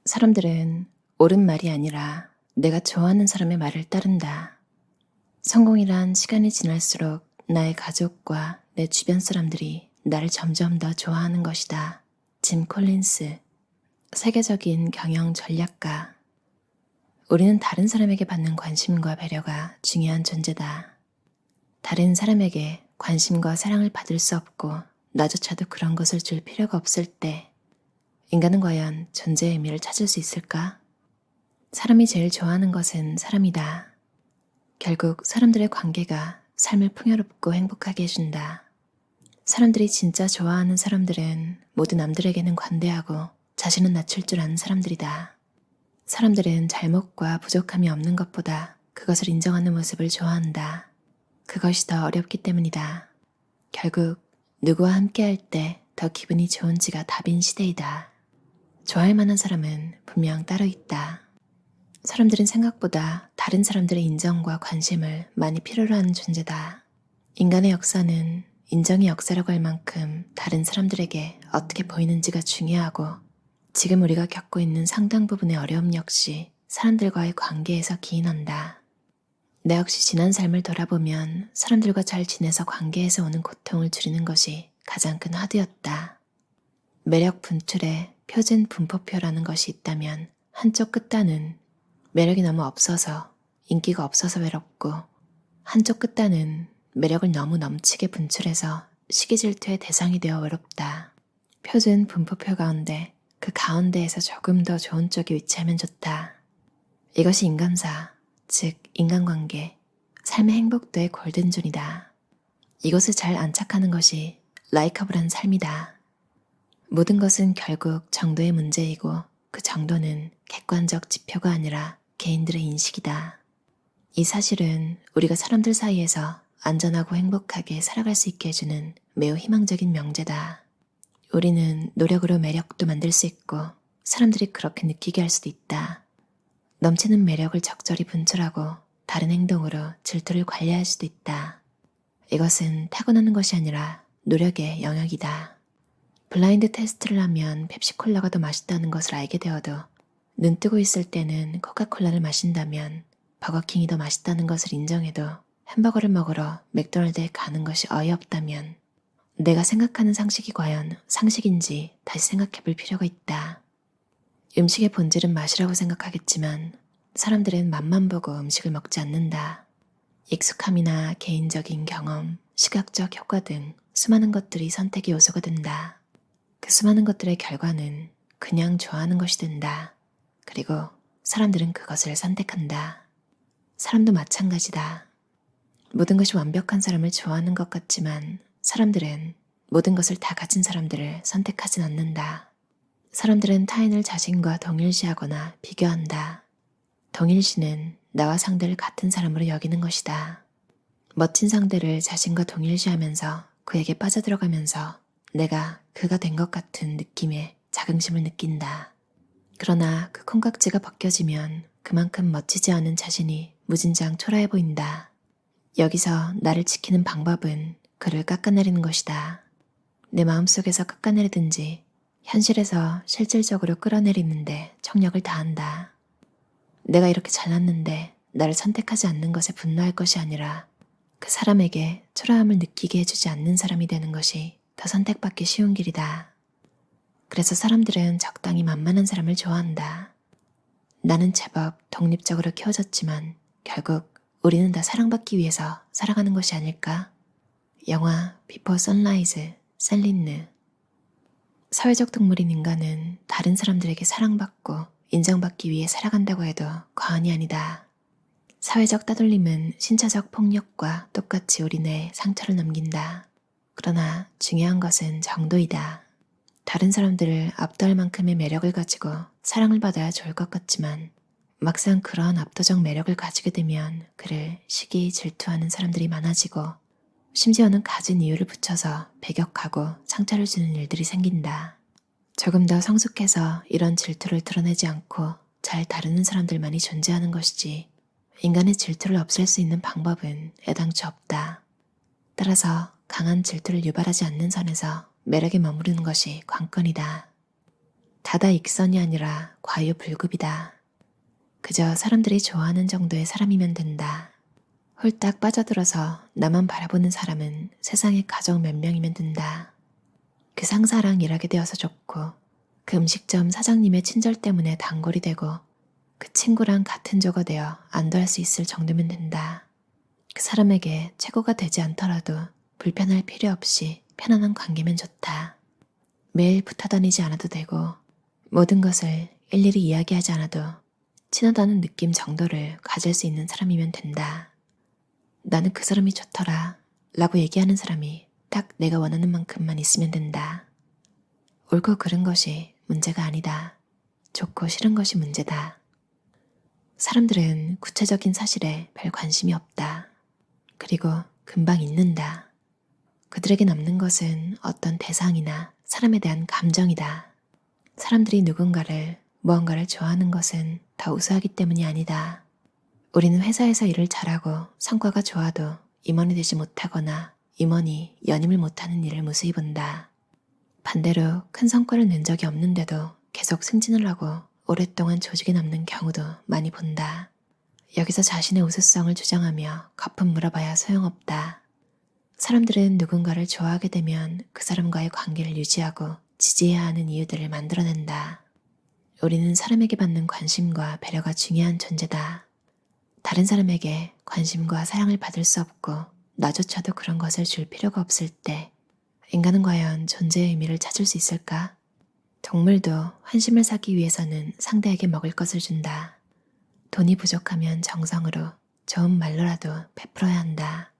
사람들은 옳은 말이 아니라 내가 좋아하는 사람의 말을 따른다. 성공이란 시간이 지날수록 나의 가족과 내 주변 사람들이 나를 점점 더 좋아하는 것이다. 짐 콜린스, 세계적인 경영 전략가. 우리는 다른 사람에게 받는 관심과 배려가 중요한 존재다. 다른 사람에게 관심과 사랑을 받을 수 없고 나조차도 그런 것을 줄 필요가 없을 때 인간은 과연 존재의 의미를 찾을 수 있을까? 사람이 제일 좋아하는 것은 사람이다. 결국 사람들의 관계가 삶을 풍요롭고 행복하게 해준다. 사람들이 진짜 좋아하는 사람들은 모두 남들에게는 관대하고 자신은 낮출 줄 아는 사람들이다. 사람들은 잘못과 부족함이 없는 것보다 그것을 인정하는 모습을 좋아한다. 그것이 더 어렵기 때문이다. 결국 누구와 함께할 때 더 기분이 좋은지가 답인 시대이다. 좋아할 만한 사람은 분명 따로 있다. 사람들은 생각보다 다른 사람들의 인정과 관심을 많이 필요로 하는 존재다. 인간의 역사는 인정의 역사라고 할 만큼 다른 사람들에게 어떻게 보이는지가 중요하고 지금 우리가 겪고 있는 상당 부분의 어려움 역시 사람들과의 관계에서 기인한다. 내 역시 지난 삶을 돌아보면 사람들과 잘 지내서 관계에서 오는 고통을 줄이는 것이 가장 큰 화두였다. 매력 분출에 표준 분포표라는 것이 있다면 한쪽 끝단은 매력이 너무 없어서 인기가 없어서 외롭고 한쪽 끝단은 매력을 너무 넘치게 분출해서 시기 질투의 대상이 되어 외롭다. 표준 분포표 가운데 그 가운데에서 조금 더 좋은 쪽에 위치하면 좋다. 이것이 인간사, 즉 인간관계, 삶의 행복도의 골든존이다. 이것을 잘 안착하는 것이 라이커블한 삶이다. 모든 것은 결국 정도의 문제이고 그 정도는 객관적 지표가 아니라 개인들의 인식이다. 이 사실은 우리가 사람들 사이에서 안전하고 행복하게 살아갈 수 있게 해주는 매우 희망적인 명제다. 우리는 노력으로 매력도 만들 수 있고 사람들이 그렇게 느끼게 할 수도 있다. 넘치는 매력을 적절히 분출하고 다른 행동으로 질투를 관리할 수도 있다. 이것은 타고나는 것이 아니라 노력의 영역이다. 블라인드 테스트를 하면 펩시콜라가 더 맛있다는 것을 알게 되어도 눈 뜨고 있을 때는 코카콜라를 마신다면 버거킹이 더 맛있다는 것을 인정해도 햄버거를 먹으러 맥도날드에 가는 것이 어이없다면 내가 생각하는 상식이 과연 상식인지 다시 생각해 볼 필요가 있다. 음식의 본질은 맛이라고 생각하겠지만 사람들은 맛만 보고 음식을 먹지 않는다. 익숙함이나 개인적인 경험, 시각적 효과 등 수많은 것들이 선택의 요소가 된다. 그 수많은 것들의 결과는 그냥 좋아하는 것이 된다. 그리고 사람들은 그것을 선택한다. 사람도 마찬가지다. 모든 것이 완벽한 사람을 좋아하는 것 같지만 사람들은 모든 것을 다 가진 사람들을 선택하진 않는다. 사람들은 타인을 자신과 동일시하거나 비교한다. 동일시는 나와 상대를 같은 사람으로 여기는 것이다. 멋진 상대를 자신과 동일시하면서 그에게 빠져들어가면서 내가 그가 된 것 같은 느낌에 자긍심을 느낀다. 그러나 그 콩깍지가 벗겨지면 그만큼 멋지지 않은 자신이 무진장 초라해 보인다. 여기서 나를 지키는 방법은 그를 깎아내리는 것이다. 내 마음속에서 깎아내리든지 현실에서 실질적으로 끌어내리는데 청력을 다한다. 내가 이렇게 잘났는데 나를 선택하지 않는 것에 분노할 것이 아니라 그 사람에게 초라함을 느끼게 해주지 않는 사람이 되는 것이 더 선택받기 쉬운 길이다. 그래서 사람들은 적당히 만만한 사람을 좋아한다. 나는 제법 독립적으로 키워졌지만 결국 우리는 다 사랑받기 위해서 살아가는 것이 아닐까? 영화 비포 선라이즈, 셀린느. 사회적 동물인 인간은 다른 사람들에게 사랑받고 인정받기 위해 살아간다고 해도 과언이 아니다. 사회적 따돌림은 신체적 폭력과 똑같이 우리 뇌에 상처를 남긴다. 그러나 중요한 것은 정도이다. 다른 사람들을 압도할 만큼의 매력을 가지고 사랑을 받아야 좋을 것 같지만 막상 그런 압도적 매력을 가지게 되면 그를 시기 질투하는 사람들이 많아지고 심지어는 가진 이유를 붙여서 배격하고 상처를 주는 일들이 생긴다. 조금 더 성숙해서 이런 질투를 드러내지 않고 잘 다루는 사람들만이 존재하는 것이지 인간의 질투를 없앨 수 있는 방법은 애당초 없다. 따라서 강한 질투를 유발하지 않는 선에서 매력에 머무르는 것이 관건이다. 다다익선이 아니라 과유불급이다. 그저 사람들이 좋아하는 정도의 사람이면 된다. 홀딱 빠져들어서 나만 바라보는 사람은 세상에 가족 몇 명이면 된다. 그 상사랑 일하게 되어서 좋고 그 음식점 사장님의 친절 때문에 단골이 되고 그 친구랑 같은 조가 되어 안도할 수 있을 정도면 된다. 그 사람에게 최고가 되지 않더라도 불편할 필요 없이 편안한 관계면 좋다. 매일 붙어 다니지 않아도 되고 모든 것을 일일이 이야기하지 않아도 친하다는 느낌 정도를 가질 수 있는 사람이면 된다. 나는 그 사람이 좋더라 라고 얘기하는 사람이 딱 내가 원하는 만큼만 있으면 된다. 옳고 그른 것이 문제가 아니다. 좋고 싫은 것이 문제다. 사람들은 구체적인 사실에 별 관심이 없다. 그리고 금방 잊는다. 그들에게 남는 것은 어떤 대상이나 사람에 대한 감정이다. 사람들이 누군가를, 무언가를 좋아하는 것은 더 우수하기 때문이 아니다. 우리는 회사에서 일을 잘하고 성과가 좋아도 임원이 되지 못하거나 임원이 연임을 못하는 일을 무수히 본다. 반대로 큰 성과를 낸 적이 없는데도 계속 승진을 하고 오랫동안 조직에 남는 경우도 많이 본다. 여기서 자신의 우수성을 주장하며 거품 물어봐야 소용없다. 사람들은 누군가를 좋아하게 되면 그 사람과의 관계를 유지하고 지지해야 하는 이유들을 만들어낸다. 우리는 사람에게 받는 관심과 배려가 중요한 존재다. 다른 사람에게 관심과 사랑을 받을 수 없고 나조차도 그런 것을 줄 필요가 없을 때 인간은 과연 존재의 의미를 찾을 수 있을까? 동물도 환심을 사기 위해서는 상대에게 먹을 것을 준다. 돈이 부족하면 정성으로 좋은 말로라도 베풀어야 한다.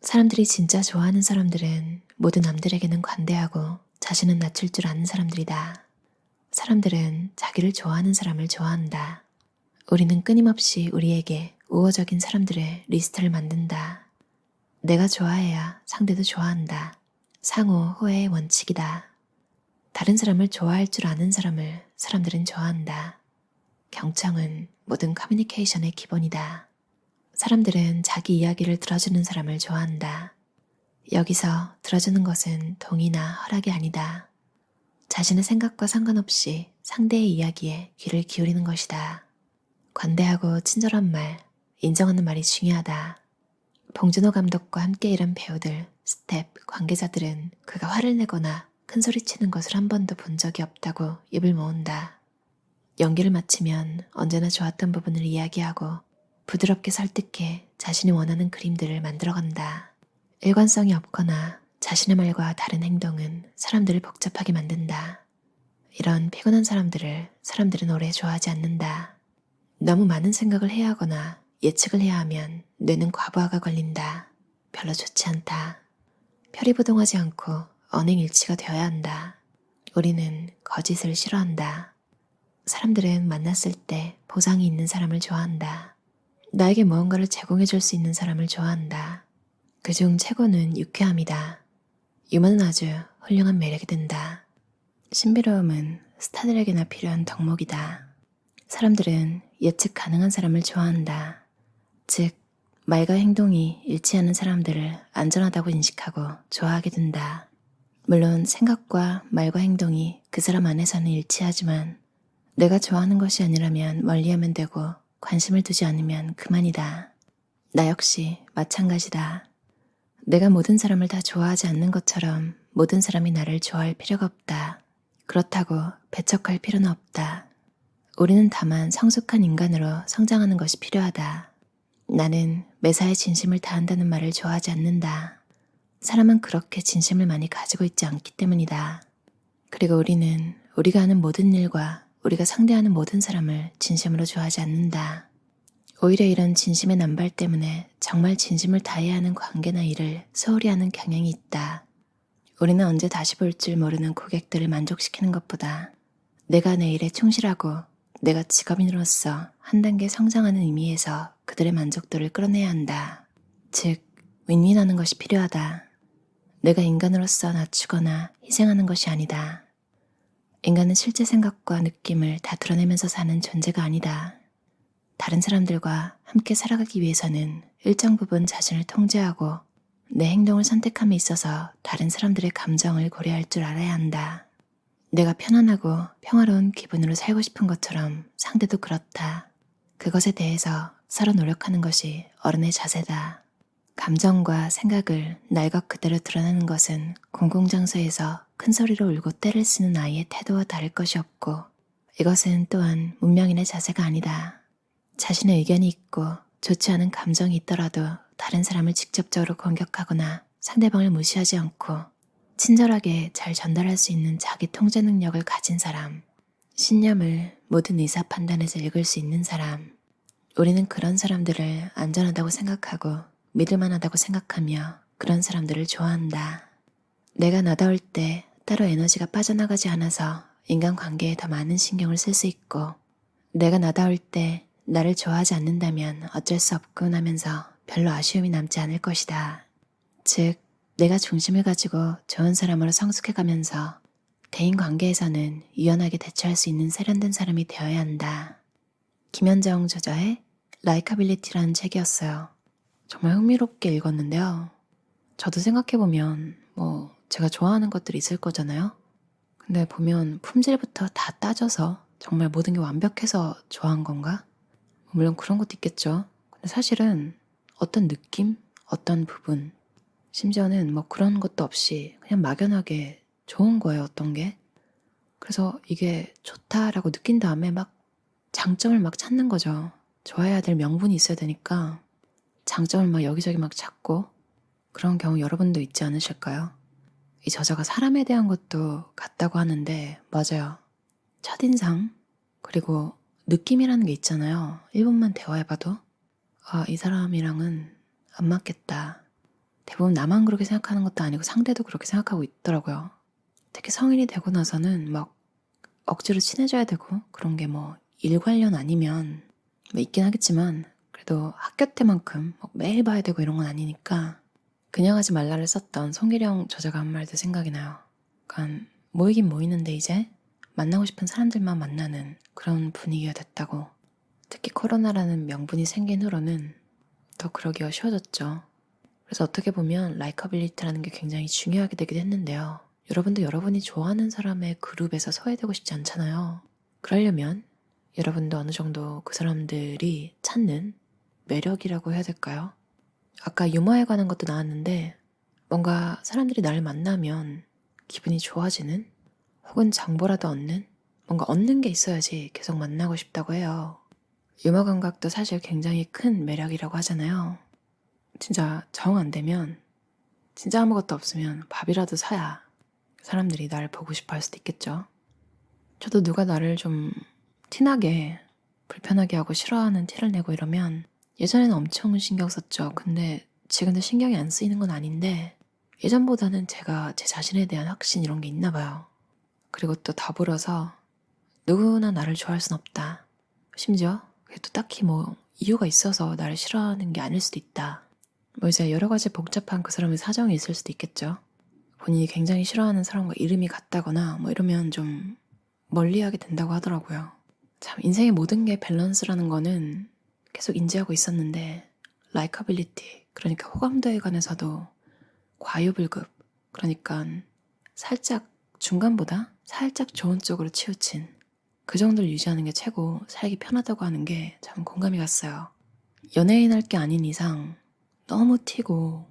사람들이 진짜 좋아하는 사람들은 모두 남들에게는 관대하고 자신은 낮출 줄 아는 사람들이다. 사람들은 자기를 좋아하는 사람을 좋아한다. 우리는 끊임없이 우리에게 우호적인 사람들의 리스트를 만든다. 내가 좋아해야 상대도 좋아한다. 상호 호혜의 원칙이다. 다른 사람을 좋아할 줄 아는 사람을 사람들은 좋아한다. 경청은 모든 커뮤니케이션의 기본이다. 사람들은 자기 이야기를 들어주는 사람을 좋아한다. 여기서 들어주는 것은 동의나 허락이 아니다. 자신의 생각과 상관없이 상대의 이야기에 귀를 기울이는 것이다. 관대하고 친절한 말, 인정하는 말이 중요하다. 봉준호 감독과 함께 일한 배우들, 스텝, 관계자들은 그가 화를 내거나 큰 소리치는 것을 한 번도 본 적이 없다고 입을 모은다. 연기를 마치면 언제나 좋았던 부분을 이야기하고 부드럽게 설득해 자신이 원하는 그림들을 만들어간다. 일관성이 없거나 자신의 말과 다른 행동은 사람들을 복잡하게 만든다. 이런 피곤한 사람들은 오래 좋아하지 않는다. 너무 많은 생각을 해야 하거나 예측을 해야 하면 뇌는 과부하가 걸린다. 별로 좋지 않다. 표리부동하지 않고 언행일치가 되어야 한다. 우리는 거짓을 싫어한다. 사람들은 만났을 때 보상이 있는 사람을 좋아한다. 나에게 무언가를 제공해 줄 수 있는 사람을 좋아한다. 그중 최고는 유쾌함이다. 유머는 아주 훌륭한 매력이 된다. 신비로움은 스타들에게나 필요한 덕목이다. 사람들은 예측 가능한 사람을 좋아한다. 즉, 말과 행동이 일치하는 사람들을 안전하다고 인식하고 좋아하게 된다. 물론 생각과 말과 행동이 그 사람 안에서는 일치하지만 내가 좋아하는 것이 아니라면 멀리하면 되고 관심을 두지 않으면 그만이다. 나 역시 마찬가지다. 내가 모든 사람을 다 좋아하지 않는 것처럼 모든 사람이 나를 좋아할 필요가 없다. 그렇다고 배척할 필요는 없다. 우리는 다만 성숙한 인간으로 성장하는 것이 필요하다. 나는 매사에 진심을 다한다는 말을 좋아하지 않는다. 사람은 그렇게 진심을 많이 가지고 있지 않기 때문이다. 그리고 우리는 우리가 하는 모든 일과 우리가 상대하는 모든 사람을 진심으로 좋아하지 않는다. 오히려 이런 진심의 남발 때문에 정말 진심을 다해야 하는 관계나 일을 소홀히 하는 경향이 있다. 우리는 언제 다시 볼 줄 모르는 고객들을 만족시키는 것보다 내가 내 일에 충실하고 내가 직업인으로서 한 단계 성장하는 의미에서 그들의 만족도를 끌어내야 한다. 즉, 윈윈하는 것이 필요하다. 내가 인간으로서 낮추거나 희생하는 것이 아니다. 인간은 실제 생각과 느낌을 다 드러내면서 사는 존재가 아니다. 다른 사람들과 함께 살아가기 위해서는 일정 부분 자신을 통제하고 내 행동을 선택함에 있어서 다른 사람들의 감정을 고려할 줄 알아야 한다. 내가 편안하고 평화로운 기분으로 살고 싶은 것처럼 상대도 그렇다. 그것에 대해서 서로 노력하는 것이 어른의 자세다. 감정과 생각을 날 것 그대로 드러내는 것은 공공장소에서 큰 소리로 울고 떼를 쓰는 아이의 태도와 다를 것이 없고, 이것은 또한 문명인의 자세가 아니다. 자신의 의견이 있고 좋지 않은 감정이 있더라도 다른 사람을 직접적으로 공격하거나 상대방을 무시하지 않고 친절하게 잘 전달할 수 있는 자기 통제 능력을 가진 사람, 신념을 모든 의사 판단에서 읽을 수 있는 사람. 우리는 그런 사람들을 안전하다고 생각하고 믿을만하다고 생각하며 그런 사람들을 좋아한다. 내가 나다울 때 따로 에너지가 빠져나가지 않아서 인간관계에 더 많은 신경을 쓸 수 있고, 내가 나다울 때 나를 좋아하지 않는다면 어쩔 수 없군 하면서 별로 아쉬움이 남지 않을 것이다. 즉, 내가 중심을 가지고 좋은 사람으로 성숙해가면서 대인관계에서는 유연하게 대처할 수 있는 세련된 사람이 되어야 한다. 김현정 저자의 라이커빌리티라는 책이었어요. 정말 흥미롭게 읽었는데요. 저도 생각해보면 제가 좋아하는 것들이 있을 거잖아요. 근데 보면 품질부터 다 따져서 정말 모든 게 완벽해서 좋아한 건가? 물론 그런 것도 있겠죠. 근데 사실은 어떤 느낌, 어떤 부분, 심지어는 그런 것도 없이 그냥 막연하게 좋은 거예요, 어떤 게. 그래서 이게 좋다라고 느낀 다음에 장점을 찾는 거죠. 좋아해야 될 명분이 있어야 되니까 장점을 여기저기 찾고, 그런 경우 여러분도 있지 않으실까요? 이 저자가 사람에 대한 것도 같다고 하는데 맞아요. 첫인상, 그리고 느낌이라는 게 있잖아요. 1분만 대화해봐도 이 사람이랑은 안 맞겠다. 대부분 나만 그렇게 생각하는 것도 아니고 상대도 그렇게 생각하고 있더라고요. 특히 성인이 되고 나서는 억지로 친해져야 되고, 그런 게 일 관련 아니면 있긴 하겠지만 그래도 학교 때만큼 매일 봐야 되고 이런 건 아니니까, 그냥 하지 말라를 썼던 송기령 저자가 한 말도 생각이 나요. 그러니까 모이긴 모이는데 이제 만나고 싶은 사람들만 만나는 그런 분위기가 됐다고. 특히 코로나라는 명분이 생긴 후로는 더 그러기가 쉬워졌죠. 그래서 어떻게 보면 라이커빌리티라는 게 굉장히 중요하게 되기도 했는데요. 여러분도 여러분이 좋아하는 사람의 그룹에서 소외되고 싶지 않잖아요. 그러려면 여러분도 어느 정도 그 사람들이 찾는 매력이라고 해야 될까요? 아까 유머에 관한 것도 나왔는데, 뭔가 사람들이 나를 만나면 기분이 좋아지는, 혹은 정보라도 얻는, 뭔가 얻는 게 있어야지 계속 만나고 싶다고 해요. 유머 감각도 사실 굉장히 큰 매력이라고 하잖아요. 진짜 정 안 되면, 진짜 아무것도 없으면 밥이라도 사야 사람들이 나를 보고 싶어 할 수도 있겠죠. 저도 누가 나를 좀 티나게 불편하게 하고 싫어하는 티를 내고 이러면 예전에는 엄청 신경 썼죠. 근데 지금도 신경이 안 쓰이는 건 아닌데, 예전보다는 제가 제 자신에 대한 확신 이런 게 있나 봐요. 그리고 또 더불어서 누구나 나를 좋아할 순 없다. 심지어 그게 또 딱히 이유가 있어서 나를 싫어하는 게 아닐 수도 있다. 이제 여러 가지 복잡한 그 사람의 사정이 있을 수도 있겠죠. 본인이 굉장히 싫어하는 사람과 이름이 같다거나 이러면 좀 멀리하게 된다고 하더라고요. 참 인생의 모든 게 밸런스라는 거는 계속 인지하고 있었는데, 라이커빌리티, 그러니까 호감도에 관해서도 과유불급, 그러니까 살짝 중간보다 살짝 좋은 쪽으로 치우친 그 정도를 유지하는 게 최고 살기 편하다고 하는 게 참 공감이 갔어요. 연예인 할 게 아닌 이상 너무 튀고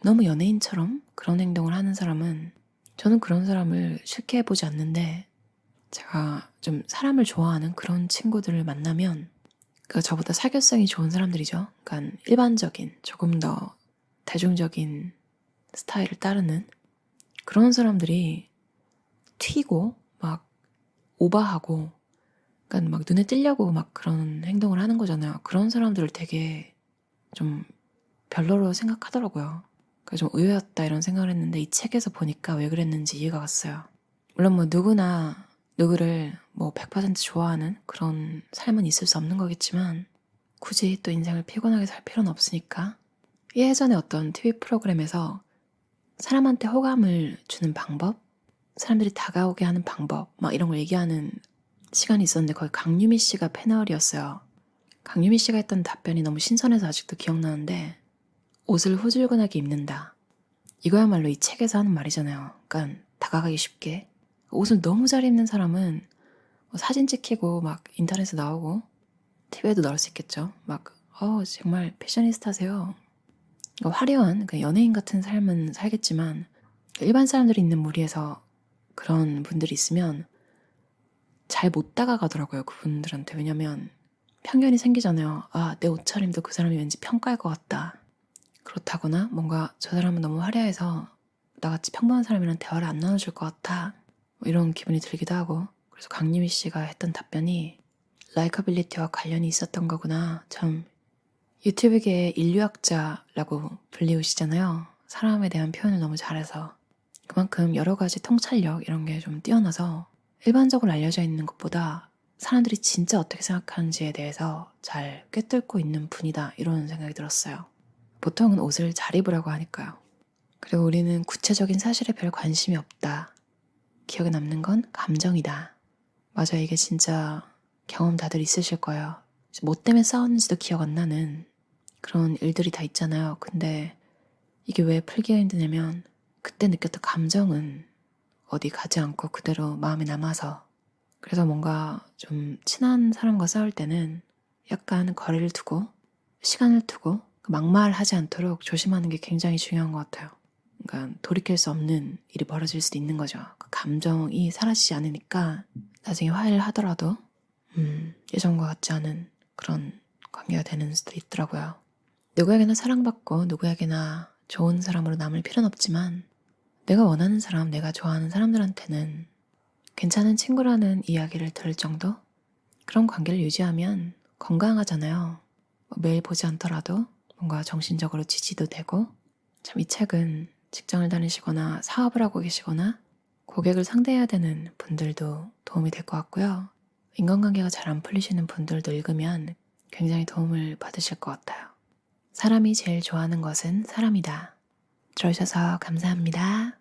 너무 연예인처럼 그런 행동을 하는 사람은, 저는 그런 사람을 싫게 해보지 않는데, 제가 좀 사람을 좋아하는 그런 친구들을 만나면, 그러니까 저보다 사교성이 좋은 사람들이죠. 그러니까 일반적인, 조금 더 대중적인 스타일을 따르는 그런 사람들이 튀고 오버하고, 그러니까 눈에 띄려고 그런 행동을 하는 거잖아요. 그런 사람들을 되게 좀 별로로 생각하더라고요. 그래서 좀 의외였다 이런 생각을 했는데, 이 책에서 보니까 왜 그랬는지 이해가 갔어요. 물론 누구나 누구를 100% 좋아하는 그런 삶은 있을 수 없는 거겠지만, 굳이 또 인생을 피곤하게 살 필요는 없으니까. 예전에 어떤 TV 프로그램에서 사람한테 호감을 주는 방법, 사람들이 다가오게 하는 방법 이런 걸 얘기하는 시간이 있었는데, 거기 강유미 씨가 패널이었어요. 강유미 씨가 했던 답변이 너무 신선해서 아직도 기억나는데, 옷을 후줄근하게 입는다. 이거야말로 이 책에서 하는 말이잖아요. 그러니까 다가가기 쉽게, 옷을 너무 잘 입는 사람은 뭐 사진 찍히고 막 인터넷에 나오고 TV에도 나올 수 있겠죠. 막 정말 패셔니스타세요. 그러니까 화려한 연예인 같은 삶은 살겠지만 일반 사람들이 있는 무리에서 그런 분들이 있으면 잘 못 다가가더라고요. 그분들한테. 왜냐면 편견이 생기잖아요. 내 옷차림도 그 사람이 왠지 평가할 것 같다. 그렇다거나 뭔가 저 사람은 너무 화려해서 나같이 평범한 사람이랑 대화를 안 나눠줄 것 같아. 뭐 이런 기분이 들기도 하고. 그래서 강유미 씨가 했던 답변이 라이커빌리티와 관련이 있었던 거구나. 참 유튜브계의 인류학자라고 불리우시잖아요. 사람에 대한 표현을 너무 잘해서. 그만큼 여러 가지 통찰력 이런 게 좀 뛰어나서 일반적으로 알려져 있는 것보다 사람들이 진짜 어떻게 생각하는지에 대해서 잘 꿰뚫고 있는 분이다 이런 생각이 들었어요. 보통은 옷을 잘 입으라고 하니까요. 그리고 우리는 구체적인 사실에 별 관심이 없다. 기억에 남는 건 감정이다. 맞아, 이게 진짜 경험 다들 있으실 거예요. 뭐 때문에 싸웠는지도 기억 안 나는 그런 일들이 다 있잖아요. 근데 이게 왜 풀기가 힘드냐면 그때 느꼈던 감정은 어디 가지 않고 그대로 마음에 남아서. 그래서 뭔가 좀 친한 사람과 싸울 때는 약간 거리를 두고 시간을 두고 막말하지 않도록 조심하는 게 굉장히 중요한 것 같아요. 그러니까 돌이킬 수 없는 일이 벌어질 수도 있는 거죠. 그 감정이 사라지지 않으니까 나중에 화해를 하더라도 예전과 같지 않은 그런 관계가 되는 수도 있더라고요. 누구에게나 사랑받고 누구에게나 좋은 사람으로 남을 필요는 없지만 내가 원하는 사람, 내가 좋아하는 사람들한테는 괜찮은 친구라는 이야기를 들을 정도? 그런 관계를 유지하면 건강하잖아요. 매일 보지 않더라도 뭔가 정신적으로 지지도 되고. 참 이 책은 직장을 다니시거나 사업을 하고 계시거나 고객을 상대해야 되는 분들도 도움이 될 것 같고요. 인간관계가 잘 안 풀리시는 분들도 읽으면 굉장히 도움을 받으실 것 같아요. 사람이 제일 좋아하는 것은 사람이다. 들어주셔서 감사합니다.